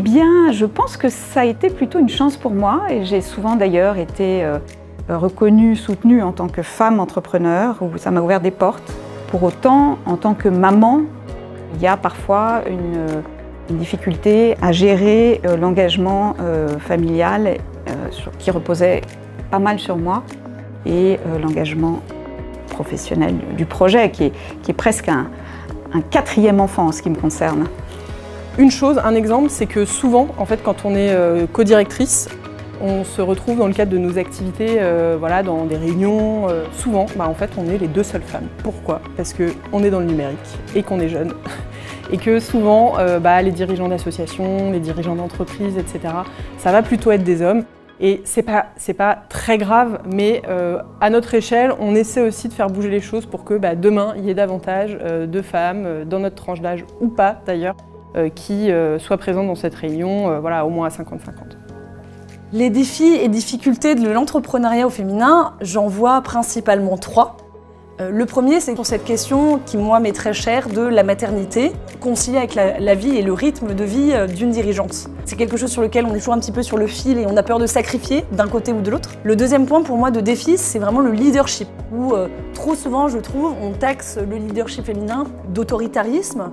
bien, je pense que ça a été plutôt une chance pour moi et j'ai souvent d'ailleurs été reconnue, soutenue en tant que femme entrepreneur, où ça m'a ouvert des portes. Pour autant, en tant que maman, il y a parfois une difficulté à gérer l'engagement familial qui reposait pas mal sur moi et l'engagement professionnel du projet qui est presque un quatrième enfant en ce qui me concerne. Une chose, un exemple, c'est que souvent, en fait, quand on est co-directrice, on se retrouve dans le cadre de nos activités, voilà, dans des réunions. Souvent, en fait, on est les deux seules femmes. Pourquoi? Parce qu'on est dans le numérique et qu'on est jeune. Et que souvent, les dirigeants d'associations, les dirigeants d'entreprises, etc., ça va plutôt être des hommes. Et c'est pas très grave, mais à notre échelle, on essaie aussi de faire bouger les choses pour que demain, il y ait davantage de femmes, dans notre tranche d'âge ou pas d'ailleurs, qui soient présentes dans cette réunion, voilà, au moins à 50-50. Les défis et difficultés de l'entrepreneuriat au féminin, j'en vois principalement trois. Le premier, c'est pour cette question qui, moi, m'est très chère, de la maternité, conciliée avec la vie et le rythme de vie d'une dirigeante. C'est quelque chose sur lequel on est toujours un petit peu sur le fil et on a peur de sacrifier d'un côté ou de l'autre. Le deuxième point, pour moi, de défi, c'est vraiment le leadership, où trop souvent, je trouve, on taxe le leadership féminin d'autoritarisme,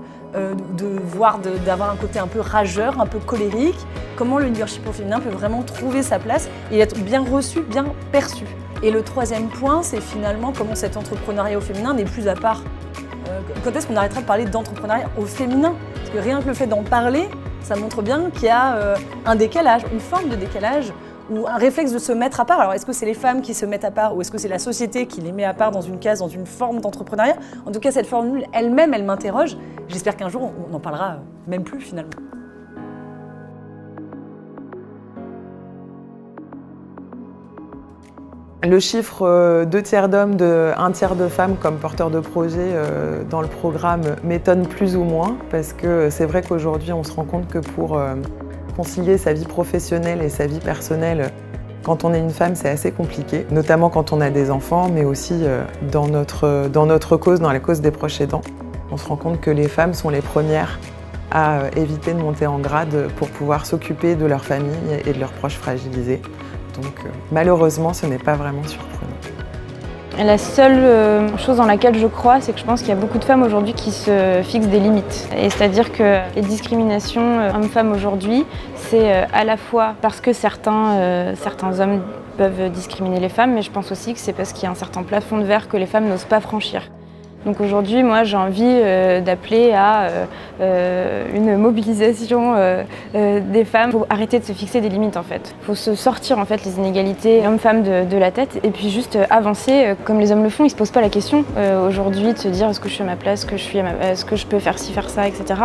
voire d'avoir un côté un peu rageur, un peu colérique. Comment le leadership au féminin peut vraiment trouver sa place et être bien reçu, bien perçu. Et le troisième point, c'est finalement comment cet entrepreneuriat au féminin n'est plus à part. Quand est-ce qu'on arrêtera de parler d'entrepreneuriat au féminin? Parce que rien que le fait d'en parler, ça montre bien qu'il y a un décalage, une forme de décalage, ou un réflexe de se mettre à part. Alors est-ce que c'est les femmes qui se mettent à part, ou est-ce que c'est la société qui les met à part dans une case, dans une forme d'entrepreneuriat? En tout cas, cette formule elle-même, elle m'interroge. J'espère qu'un jour, on n'en parlera même plus finalement. Le chiffre 2 tiers d'hommes, 1 tiers de femmes comme porteurs de projets dans le programme m'étonne plus ou moins parce que c'est vrai qu'aujourd'hui on se rend compte que pour concilier sa vie professionnelle et sa vie personnelle, quand on est une femme, c'est assez compliqué, notamment quand on a des enfants, mais aussi dans notre cause, dans la cause des proches aidants. On se rend compte que les femmes sont les premières à éviter de monter en grade pour pouvoir s'occuper de leur famille et de leurs proches fragilisés. Donc malheureusement, ce n'est pas vraiment surprenant. La seule chose dans laquelle je crois, c'est que je pense qu'il y a beaucoup de femmes aujourd'hui qui se fixent des limites. Et c'est-à-dire que les discriminations hommes-femmes aujourd'hui, c'est à la fois parce que certains hommes peuvent discriminer les femmes, mais je pense aussi que c'est parce qu'il y a un certain plafond de verre que les femmes n'osent pas franchir. Donc aujourd'hui, moi, j'ai envie d'appeler à une mobilisation des femmes. Il faut arrêter de se fixer des limites, en fait. Il faut se sortir, en fait, les inégalités hommes-femmes de la tête et puis juste avancer comme les hommes le font. Ils ne se posent pas la question aujourd'hui de se dire est-ce que je suis à ma place, est-ce que je peux faire ci, faire ça, etc.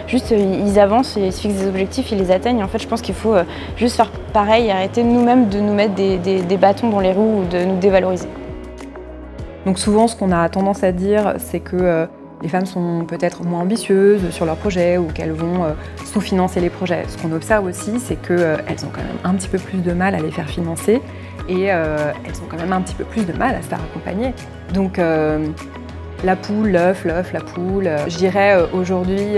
Juste, ils avancent et ils se fixent des objectifs, ils les atteignent. En fait, je pense qu'il faut juste faire pareil, arrêter nous-mêmes de nous mettre des bâtons dans les roues ou de nous dévaloriser. Donc souvent, ce qu'on a tendance à dire, c'est que les femmes sont peut-être moins ambitieuses sur leurs projets ou qu'elles vont sous-financer les projets. Ce qu'on observe aussi, c'est qu'elles ont quand même un petit peu plus de mal à les faire financer et elles ont quand même un petit peu plus de mal à se faire accompagner. Donc la poule, l'œuf, la poule. Je dirais aujourd'hui,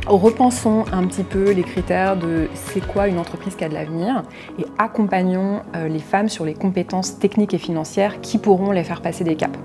repensons un petit peu les critères de c'est quoi une entreprise qui a de l'avenir et accompagnons les femmes sur les compétences techniques et financières qui pourront les faire passer des caps.